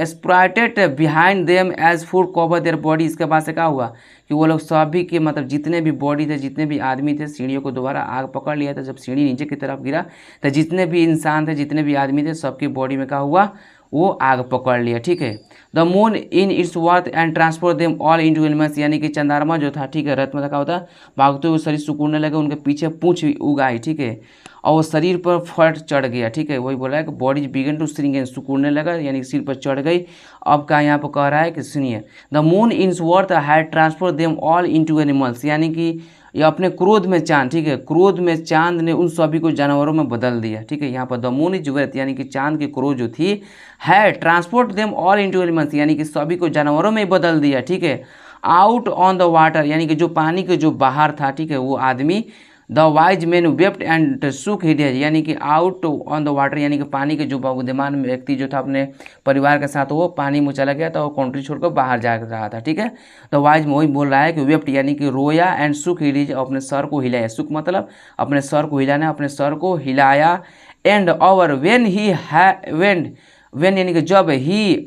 sprouted behind them as food covered their body, इसके बाद से क्या हुआ कि वो लोग सभी के मतलब जितने भी बॉडी थे, जितने भी आदमी थे, सीढ़ियों को दोबारा आग पकड़ लिया था। जब सीढ़ी नीचे की तरफ गिरा तो जितने भी इंसान थे, जितने भी आदमी थे, सबकी बॉडी में क्या हुआ, वो आग पकड़ लिया, ठीक है। The moon in its worth and transport them all into elements, यानी कि चंद्रमा जो था, ठीक है, रथ में क्या होता है, भागते हुए शरीर सुकूड़ने लगे, उनके पीछे पूंछ उगाई, ठीक है, और वो शरीर पर फट चढ़ गया, ठीक है। वही बोला है कि बॉडी बिगन टू श्रिंक, सुकूड़ने लगा, यानी सिर पर चढ़ गई। अब का यहाँ पर कह रहा है कि सुनिए, the moon in worth had transport them all into animals, यानी कि ये अपने क्रोध में चांद, ठीक है, क्रोध में चांद ने उन सभी को जानवरों में बदल दिया, ठीक है। यहाँ पर द मून इज वर्थ, यानी कि चांद की क्रोध जो थी, है transport them all into elements, यानी कि सभी को जानवरों में बदल दिया, ठीक है। आउट ऑन द वाटर, यानी कि जो पानी के जो बाहर था, ठीक है, वो आदमी। The wise man wept and सुक हिड, यानी कि आउट ऑन द वाटर, यानी कि पानी के जो बुद्धिमान व्यक्ति जो था अपने परिवार के साथ, वो पानी में चला गया था, वो कंट्री छोड़कर बाहर जा रहा था, ठीक है। तो वाइज वही बोल रहा है कि वेप्ट, यानी कि रोया, एंड सुक हिड, अपने सर को हिलाया, सुक मतलब अपने सर को हिलाना, अपने सर को हिलाया। एंड और वेन यानी कि जब ही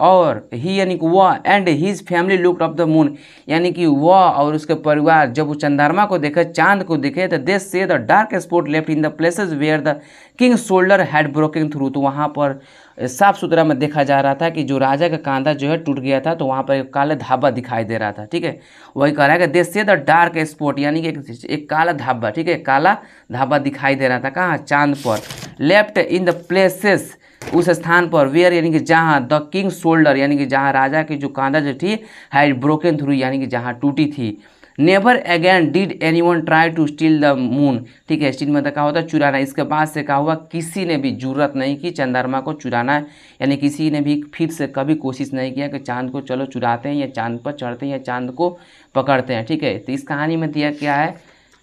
यानी कि वह, and his family looked off the moon, यानी कि वह और उसके परिवार जब वो चंद्रमा को देखे, चांद को देखे, तो they say the dark spot left in the places where the king shoulder had broken through, तो वहाँ पर साफ सुथरा में देखा जा रहा था कि जो राजा का कांधा जो है टूट गया था, तो वहाँ पर एक काला धाबा दिखाई दे रहा था, ठीक है। वही कह रहा है कि दे से द डार्क स्पॉट, यानी कि एक काला धाबा, ठीक है, काला धाबा दिखाई दे रहा था, कहाँ, चांद पर। लेफ्ट इन द प्लेसेस, उस स्थान पर, वेयर यानी कि जहाँ, द किंग शोल्डर, यानी कि जहाँ राजा की जो कांधा जो थी, हैड ब्रोकन थ्रू, यानी कि जहाँ टूटी थी। Never again did anyone try to steal the moon, ठीक है, स्टील मतलब क्या होता है, चुराना। इसके बाद से क्या हुआ, किसी ने भी जरूरत नहीं की चंद्रमा को चुराना, यानी किसी ने भी फिर से कभी कोशिश नहीं किया कि चांद को चलो चुराते हैं, या चांद पर चढ़ते हैं, या चांद को पकड़ते हैं, ठीक है। तो इस कहानी में दिया क्या है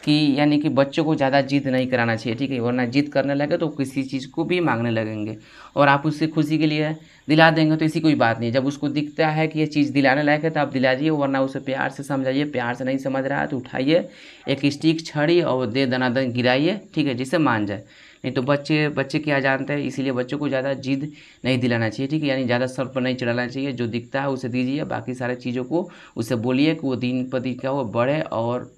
कि यानी कि बच्चों को ज़्यादा जिद नहीं कराना चाहिए, ठीक है, वरना जिद करने लगे तो किसी चीज़ को भी मांगने लगेंगे, और आप उससे खुशी के लिए दिला देंगे तो ऐसी कोई बात नहीं। जब उसको दिखता है कि ये चीज़ दिलाने लायक है तो आप दिला दीजिए, वरना उसे प्यार से समझाइए, प्यार से नहीं समझ रहा है तो उठाइए एक स्टिक, छड़ी और दे दनादन गिराइए, ठीक है, जिससे मान जाए। नहीं तो बच्चे क्या जानते हैं, इसीलिए बच्चों को ज़्यादा जिद नहीं दिलाना चाहिए, ठीक है, यानी ज़्यादा सर पर नहीं चढ़ाना चाहिए। जो दिखता है उसे दीजिए, बाकी सारे चीज़ों को उसे बोलिए कि वो दिन पर दिन क्या वो बढ़े और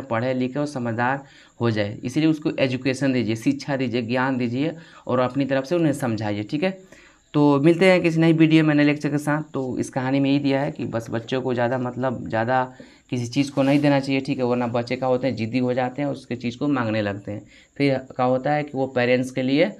पढ़े लिखे और समझदार हो जाए। इसीलिए उसको एजुकेशन दीजिए, शिक्षा दीजिए, ज्ञान दीजिए, और अपनी तरफ से उन्हें समझाइए, ठीक है। तो मिलते हैं किसी नई वीडियो में नए लेक्चर के साथ। तो इस कहानी में यही दिया है कि बस बच्चों को ज़्यादा किसी चीज़ को नहीं देना चाहिए, ठीक है, वरना बच्चे क्या होते हैं, जिद्दी हो जाते हैं, उसके चीज़ को मांगने लगते हैं। फिर क्या होता है कि वो पेरेंट्स के लिए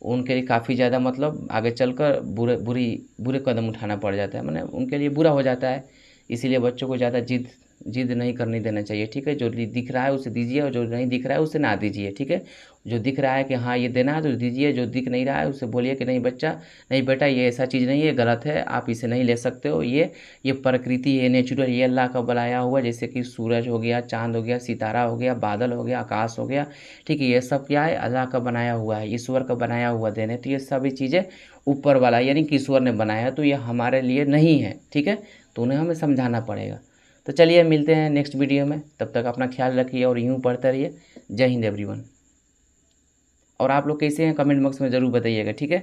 उनके लिए काफ़ी ज़्यादा मतलब आगे चलकर बुरे कदम उठाना पड़ जाता है, मतलब उनके लिए बुरा हो जाता है। इसीलिए बच्चों को ज़्यादा जिद जिद नहीं करने देना चाहिए, ठीक है। जो दिख रहा है उसे दीजिए और जो नहीं दिख रहा है उसे ना दीजिए, ठीक है। जो दिख रहा है कि हाँ ये देना है तो दीजिए, जो दिख नहीं रहा है उसे बोलिए कि नहीं बच्चा, नहीं बेटा, ये ऐसा चीज़ नहीं है, गलत है, आप इसे नहीं ले सकते हो, ये प्रकृति है, नेचुरल, ये अल्लाह का बनाया हुआ, जैसे कि सूरज हो गया, चाँद हो गया, सितारा हो गया, बादल हो गया, आकाश हो गया, ठीक है। ये सब क्या है, अल्लाह का बनाया हुआ है, ईश्वर का बनाया हुआ देन है। तो ये सभी चीज़ें ऊपर वाला यानी कि ईश्वर ने बनाया है, तो ये हमारे लिए नहीं है, ठीक है। तो उन्हें हमें समझाना पड़ेगा। तो चलिए मिलते हैं नेक्स्ट वीडियो में, तब तक अपना ख्याल रखिए और यूँ पढ़ते रहिए। जय हिंद एवरीवन। और आप लोग कैसे हैं कमेंट बॉक्स में ज़रूर बताइएगा, ठीक है।